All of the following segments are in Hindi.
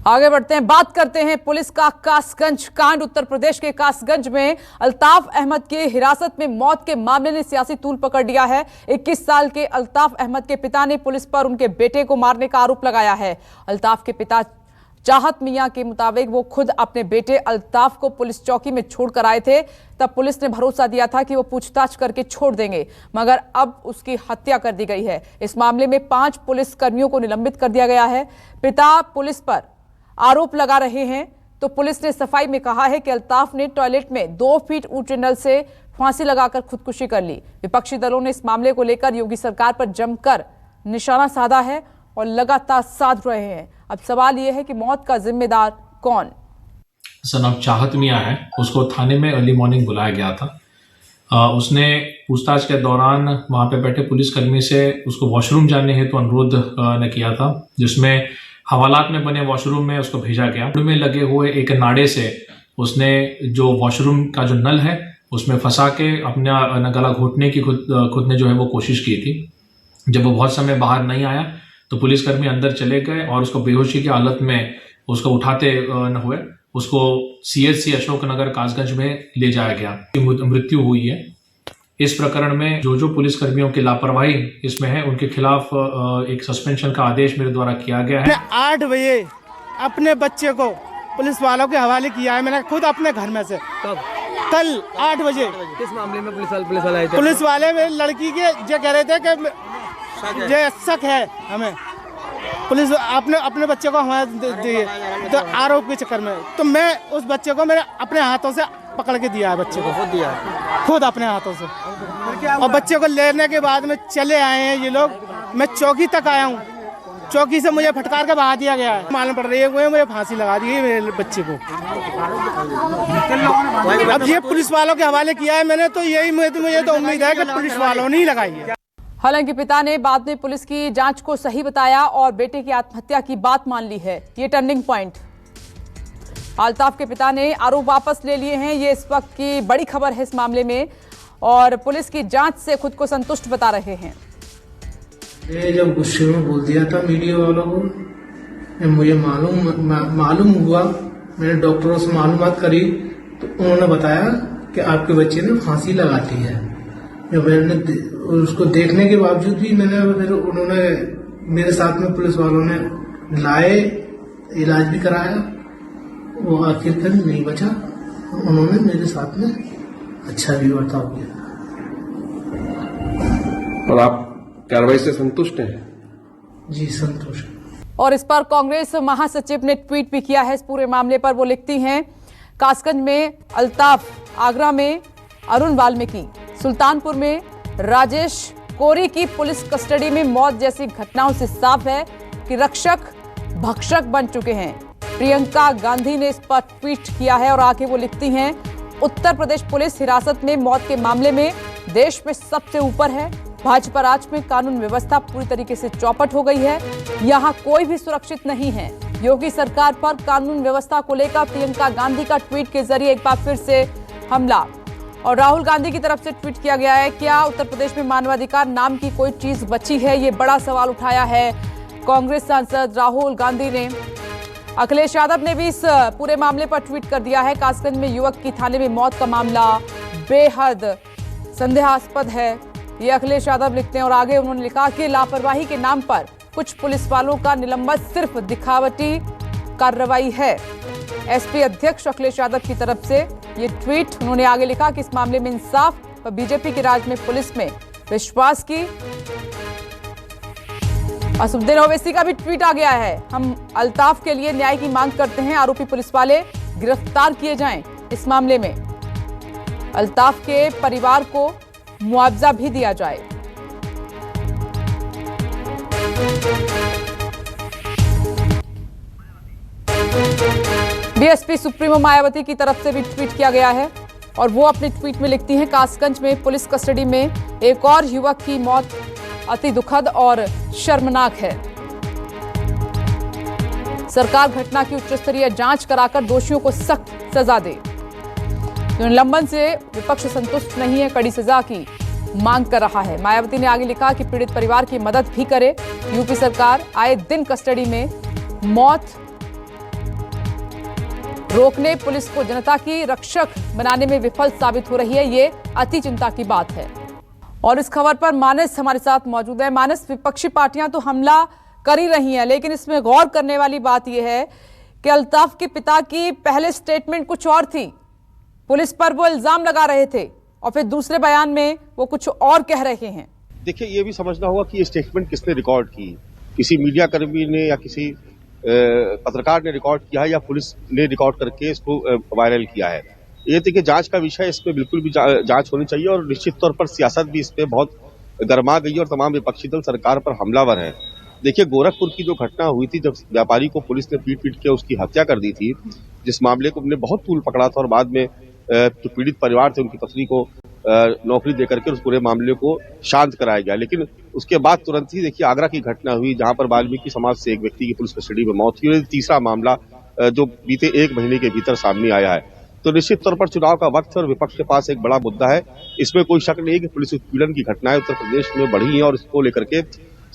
आगे बढ़ते हैं, बात करते हैं पुलिस का कासगंज कांड। उत्तर प्रदेश के कासगंज में अल्ताफ अहमद की हिरासत में मौत के मामले ने सियासी तूल पकड़ लिया है। 21 साल के अल्ताफ अहमद के पिता ने पुलिस पर उनके बेटे को मारने का आरोप लगाया है। अल्ताफ के पिता चाहत मियां के मुताबिक वो खुद अपने बेटे अल्ताफ को पुलिस चौकी में छोड़कर आए थे। तब पुलिस ने भरोसा दिया था कि वो पूछताछ करके छोड़ देंगे, मगर अब उसकी हत्या कर दी गई है। इस मामले में 5 पुलिस कर्मियों को निलंबित कर दिया गया है। पिता पुलिस पर आरोप लगा रहे हैं तो पुलिस ने सफाई में कहा है कि अल्ताफ ने टॉयलेट में 2 फीट ऊंचे नल से फांसी लगाकर खुदकुशी कर ली। विपक्षी दलों ने इस मामले को लेकर योगी सरकार पर जमकर निशाना साधा है और लगातार साध रहे हैं। अब सवाल यह है कि मौत का जिम्मेदार कौन? उसका नाम चाहत मियां है। उसको थाने में अर्ली मॉर्निंग बुलाया गया था। उसने पूछताछ के दौरान वहां पे बैठे पुलिसकर्मी से उसको वॉशरूम जाने हेतु अनुरोध ने किया था, जिसमें हवालात में बने वॉशरूम में उसको भेजा गया। में लगे हुए एक नाड़े से उसने जो वॉशरूम का जो नल है उसमें फंसा के अपना गला घोटने की खुद ने जो है वो कोशिश की थी। जब वो बहुत समय बाहर नहीं आया तो पुलिसकर्मी अंदर चले गए और उसको बेहोशी की हालत में उसको उठाते न हुए उसको CHC अशोकनगर कासगंज में ले जाया गया। मृत्यु हुई है। इस प्रकरण में जो पुलिसकर्मियों की लापरवाही इसमें है उनके खिलाफ एक सस्पेंशन का आदेश मेरे द्वारा किया गया है। 8 बजे अपने बच्चे को पुलिस वालों के हवाले किया है। मैंने खुद अपने घर में से कल 8 बजे। किस मामले में पुलिस वाले आए थे? पुलिस वाले में लड़की के जो कह रहे थे कि ये शक है हमें, पुलिस अपने बच्चे को हमारे दिए तो आरोप के चक्कर में, तो मैं उस बच्चे को मेरे अपने हाथों से पकड़ के दिया है। बच्चे को खुद अपने हाथों से, और बच्चे को लेने के बाद में चले आए हैं ये लोग। मैं चौकी तक आया हूँ, चौकी से मुझे फटकार के बहा दिया गया है। मालूम पड़ रही है मुझे फांसी लगा दी है मेरे बच्चे को। अब ये पुलिस वालों के हवाले किया है मैंने, तो यही मुझे तो उम्मीद है कि पुलिस वालों ने ही लगाई है। हालांकि पिता ने बाद में पुलिस की जांच को सही बताया और बेटे की आत्महत्या की बात मान ली है। ये टर्निंग पॉइंट। अल्ताफ के पिता ने आरोप वापस ले लिए हैं। ये इस वक्त की बड़ी खबर है इस मामले में, और पुलिस की जांच से खुद को संतुष्ट बता रहे हैं। ये जब गुस्से में बोल दिया था मीडिया वालों को, मुझे मालूम हुआ, मैंने डॉक्टरों से मालूमात करी तो उन्होंने बताया कि आपके बच्चे ने फांसी लगा दी है। जब मैंने उसको देखने के बावजूद भी उन्होंने मेरे साथ में पुलिस वालों ने लाए, इलाज भी कराया, वो आखिरकार नहीं बचा। उन्होंने मेरे साथ में अच्छा भी बर्ताव किया। और आप कार्रवाई से संतुष्ट हैं? जी संतुष्ट। और इस पर कांग्रेस महासचिव ने ट्वीट भी किया है इस पूरे मामले पर। वो लिखती हैं, कासगंज में अल्ताफ, आगरा में अरुण वाल्मीकि, सुल्तानपुर में राजेश कोरी की पुलिस कस्टडी में मौत जैसी घटनाओं से साफ है कि रक्षक भक्षक बन चुके हैं। प्रियंका गांधी ने इस पर ट्वीट किया है और आगे वो लिखती हैं, उत्तर प्रदेश पुलिस हिरासत में मौत के मामले में देश में सबसे ऊपर है। भाजपा राज में कानून व्यवस्था पूरी तरीके से चौपट हो गई है। यहाँ कोई भी सुरक्षित नहीं है। योगी सरकार पर कानून व्यवस्था को लेकर प्रियंका गांधी का ट्वीट के जरिए एक बार फिर से हमला। और राहुल गांधी की तरफ से ट्वीट किया गया है, क्या उत्तर प्रदेश में मानवाधिकार नाम की कोई चीज बची है? ये बड़ा सवाल उठाया है कांग्रेस सांसद राहुल गांधी ने। अखिलेश यादव ने भी इस पूरे मामले पर ट्वीट कर दिया है, कासगंज में युवक की थाने में मौत का मामला बेहद संदेहास्पद है, ये अखिलेश यादव लिखते हैं। और आगे उन्होंने लिखा कि लापरवाही के नाम पर कुछ पुलिस वालों का निलंबन सिर्फ दिखावटी कार्रवाई है। SP अध्यक्ष अखिलेश यादव की तरफ से ये ट्वीट। उन्होंने आगे लिखा कि इस मामले में इंसाफ और बीजेपी के राज में पुलिस में विश्वास की। असुद्दीन ओवैसी का भी ट्वीट आ गया है, हम अल्ताफ के लिए न्याय की मांग करते हैं, आरोपी पुलिस वाले गिरफ्तार किए जाएं। इस मामले में अल्ताफ के परिवार को मुआवजा भी दिया जाए। BSP सुप्रीमो मायावती की तरफ से भी ट्वीट किया गया है और वो अपने ट्वीट में लिखती हैं, कासगंज में पुलिस कस्टडी में एक और युवक की मौत अति दुखद और शर्मनाक है। सरकार घटना की उच्च स्तरीय जांच कराकर दोषियों को सख्त सजा दे। निलंबन से विपक्ष संतुष्ट नहीं है, कड़ी सजा की मांग कर रहा है। मायावती ने आगे लिखा कि पीड़ित परिवार की मदद भी करे। यूपी सरकार आए दिन कस्टडी में मौत रोकने पुलिस को जनता की रक्षक बनाने में विफल साबित हो रही है। ये अति चिंता की बात है। और इस खबर पर मानस हमारे साथ मौजूद है। मानस, विपक्षी पार्टियां तो हमला कर ही रही हैं, लेकिन इसमें गौर करने वाली बात यह है कि अल्ताफ के पिता की पहले स्टेटमेंट कुछ और थी, पुलिस पर वो इल्जाम लगा रहे थे, और फिर दूसरे बयान में वो कुछ और कह रहे हैं। देखिए, ये भी समझना होगा कि ये स्टेटमेंट किसने रिकॉर्ड की, किसी मीडिया कर्मी ने या किसी पत्रकार ने रिकॉर्ड किया है या पुलिस ने रिकॉर्ड करके इसको वायरल किया है। ये देखिए, जांच का विषय, इस पे बिल्कुल भी जांच होनी चाहिए, और निश्चित तौर पर सियासत भी इस पे बहुत गरमा गई और तमाम विपक्षी दल सरकार पर हमलावर हैं। देखिए, गोरखपुर की जो घटना हुई थी, जब व्यापारी को पुलिस ने पीट के उसकी हत्या कर दी थी, जिस मामले को हमने बहुत तूल पकड़ा था, और बाद में जो पीड़ित परिवार थे उनकी पत्नी को नौकरी देकर के उस पूरे मामले को शांत कराया गया। लेकिन उसके बाद तुरंत ही देखिए आगरा की घटना हुई, जहां पर वाल्मीकि समाज से एक व्यक्ति की पुलिस कस्टडी में मौत हुई। तीसरा मामला जो बीते एक महीने के भीतर सामने आया है। तो निश्चित तौर पर चुनाव का वक्त है और विपक्ष के पास एक बड़ा मुद्दा है। इसमें कोई शक नहीं है कि पुलिस उत्पीड़न की घटनाएं उत्तर प्रदेश में बढ़ी हैं, और इसको लेकर के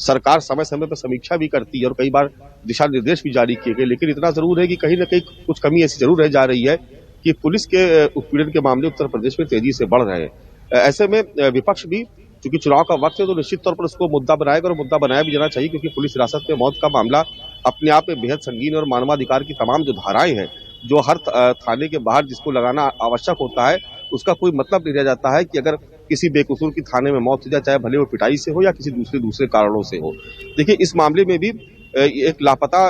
सरकार समय समय पर समीक्षा भी करती है और कई बार दिशा निर्देश भी जारी किए गए। लेकिन इतना जरूर है कि कहीं न कहीं कुछ कमी ऐसी जरूर रह जा रही है कि पुलिस के उत्पीड़न के मामले उत्तर प्रदेश में तेजी से बढ़ रहे हैं। ऐसे में विपक्ष भी, चूंकि चुनाव का वक्त है, तो निश्चित तौर पर उसको मुद्दा बनाएगा, और मुद्दा बनाया भी जाना चाहिए, क्योंकि पुलिस हिरासत में मौत का मामला अपने आप में बेहद संगीन, और मानवाधिकार की तमाम जो धाराएं हैं, जो हर थाने के बाहर जिसको लगाना आवश्यक होता है, उसका कोई मतलब नहीं रह जाता है कि अगर किसी बेकसूर की थाने में मौत हो जाए, चाहे भले वो पिटाई से हो या किसी दूसरे कारणों से हो। देखिए, इस मामले में भी एक लापता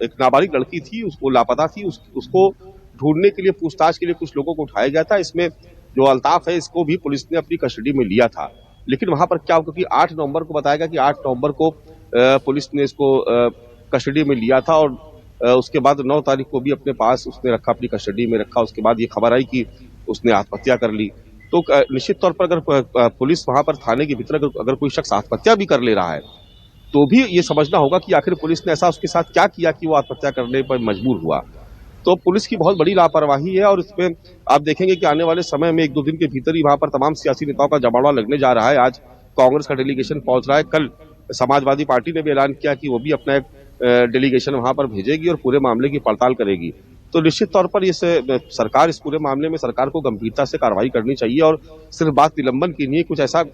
एक नाबालिग लड़की थी, वो लापता थी, उसको ढूंढने के लिए, पूछताछ के लिए कुछ लोगों को उठाया गया था। इसमें जो अल्ताफ है, इसको भी पुलिस ने अपनी कस्टडी में लिया था। लेकिन वहां पर क्या हुआ, क्योंकि 8 नवंबर को बताया गया कि 8 नवंबर को पुलिस ने इसको कस्टडी में लिया था, और उसके बाद 9 तारीख को भी अपने पास उसने रखा, अपनी कस्टडी में रखा। उसके बाद ये खबर आई कि उसने आत्महत्या कर ली। तो निश्चित तौर पर अगर पुलिस वहां पर थाने के भीतर अगर कोई शख्स आत्महत्या भी कर ले रहा है, तो भी ये समझना होगा कि आखिर पुलिस ने ऐसा उसके साथ क्या किया कि वो आत्महत्या करने पर मजबूर हुआ। तो पुलिस की बहुत बड़ी लापरवाही है, और इसमें आप देखेंगे कि आने वाले समय में 1-2 दिन के भीतर ही वहां पर तमाम सियासी नेताओं का जमावड़ा लगने जा रहा है। आज कांग्रेस का डेलीगेशन पहुंच रहा है, कल समाजवादी पार्टी ने भी ऐलान किया कि वो भी अपना एक डेलीगेशन वहां पर भेजेगी और पूरे मामले की पड़ताल करेगी। तो निश्चित तौर पर सरकार इस पूरे मामले में सरकार को गंभीरता से कार्रवाई करनी चाहिए, और सिर्फ बात निलंबन की नहीं, कुछ ऐसा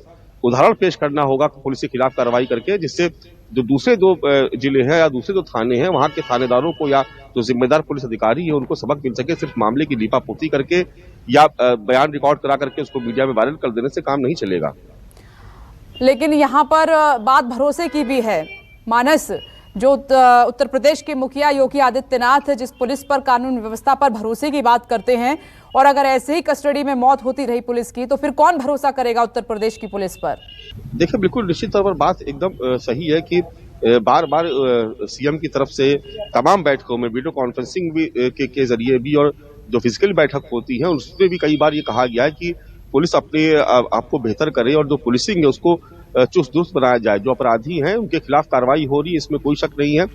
उदाहरण पेश करना होगा पुलिस के खिलाफ कार्रवाई करके, जिससे जो दूसरे 2 जिले हैं या दूसरे 2 थाने हैं, वहां के थानेदारों को या जो जिम्मेदार पुलिस अधिकारी है उनको सबक मिल सके। सिर्फ मामले की लीपापोती करके या बयान रिकॉर्ड करा करके उसको मीडिया में वायरल कर देने से काम नहीं चलेगा। लेकिन यहाँ पर बात भरोसे की भी है। मानस, जो उत्तर प्रदेश के मुखिया योगी आदित्यनाथ जिस पुलिस पर, कानून व्यवस्था पर भरोसे की बात करते हैं, और अगर ऐसे ही कस्टडी में मौत होती रही पुलिस की, तो फिर कौन भरोसा करेगा उत्तर प्रदेश की पुलिस पर? देखिए, बिल्कुल निश्चित तौर पर बात एकदम सही है कि बार बार सीएम की तरफ से तमाम बैठकों में वीडियो कॉन्फ्रेंसिंग भी के जरिए भी, और जो फिजिकल बैठक होती है उसमें भी कई बार ये कहा गया है कि पुलिस अपने आपको बेहतर करे, और जो पुलिसिंग है उसको चुस्त दुरुस्त बनाया जाए। जो अपराधी हैं उनके खिलाफ कार्रवाई हो रही है, इसमें कोई शक नहीं है।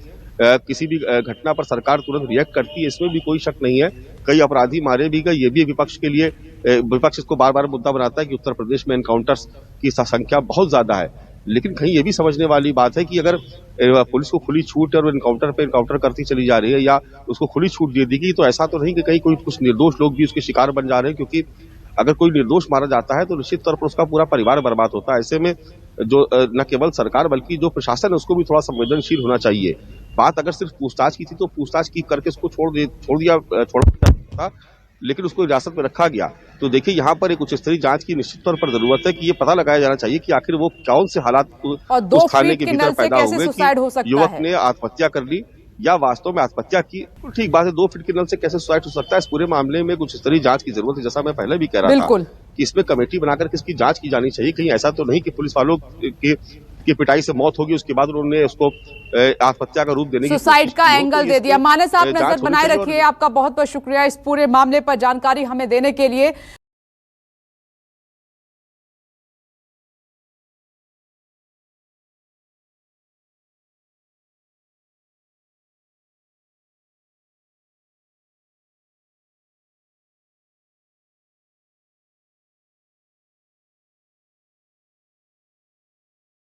किसी भी घटना पर सरकार तुरंत रिएक्ट करती है, इसमें भी कोई शक नहीं है। कई अपराधी मारे भी गए, ये भी विपक्ष के लिए, विपक्ष इसको बार बार मुद्दा बनाता है कि उत्तर प्रदेश में एनकाउंटर्स की संख्या बहुत ज्यादा है। लेकिन कहीं ये भी समझने वाली बात है कि अगर पुलिस को खुली छूट है और एनकाउंटर पे एनकाउंटर करती चली जा रही है, या उसको खुली छूट दे दी गई, तो ऐसा तो नहीं कि कहीं कुछ निर्दोष लोग भी उसके शिकार बन जा रहे हैं। क्योंकि अगर कोई निर्दोष मारा जाता है तो निश्चित तौर पर उसका पूरा परिवार बर्बाद होता है। ऐसे में जो न केवल सरकार बल्कि जो प्रशासन है उसको भी थोड़ा संवेदनशील होना चाहिए। बात अगर सिर्फ पूछताछ की थी तो पूछताछ की करके उसको छोड़ दिया था, लेकिन उसको हिरासत में रखा गया। तो देखिए, यहाँ पर एक उच्च स्तरीय जांच की निश्चित तौर पर जरूरत है कि ये पता लगाया जाना चाहिए कि आखिर वो कौन से हालात उस थाने के भीतर पैदा हुए कि युवक ने आत्महत्या कर ली या वास्तव में आत्महत्या की। तो ठीक बात है, 2 फीट के नल से कैसे सुसाइड हो सकता है? इस पूरे मामले में कुछ स्तरीय जांच की जरूरत है। जैसा मैं पहले भी कह रहा था कि इसमें कमेटी बनाकर इसकी जांच की जानी चाहिए। कहीं ऐसा तो नहीं कि पुलिस वालों की पिटाई से मौत होगी, उसके बाद उन्होंने उसको आत्महत्या का रूप देने की सुसाइड का एंगल दे दिया। मानस, आप नजर बनाए रखिए। आपका बहुत बहुत शुक्रिया इस पूरे मामले पर जानकारी हमें देने के लिए।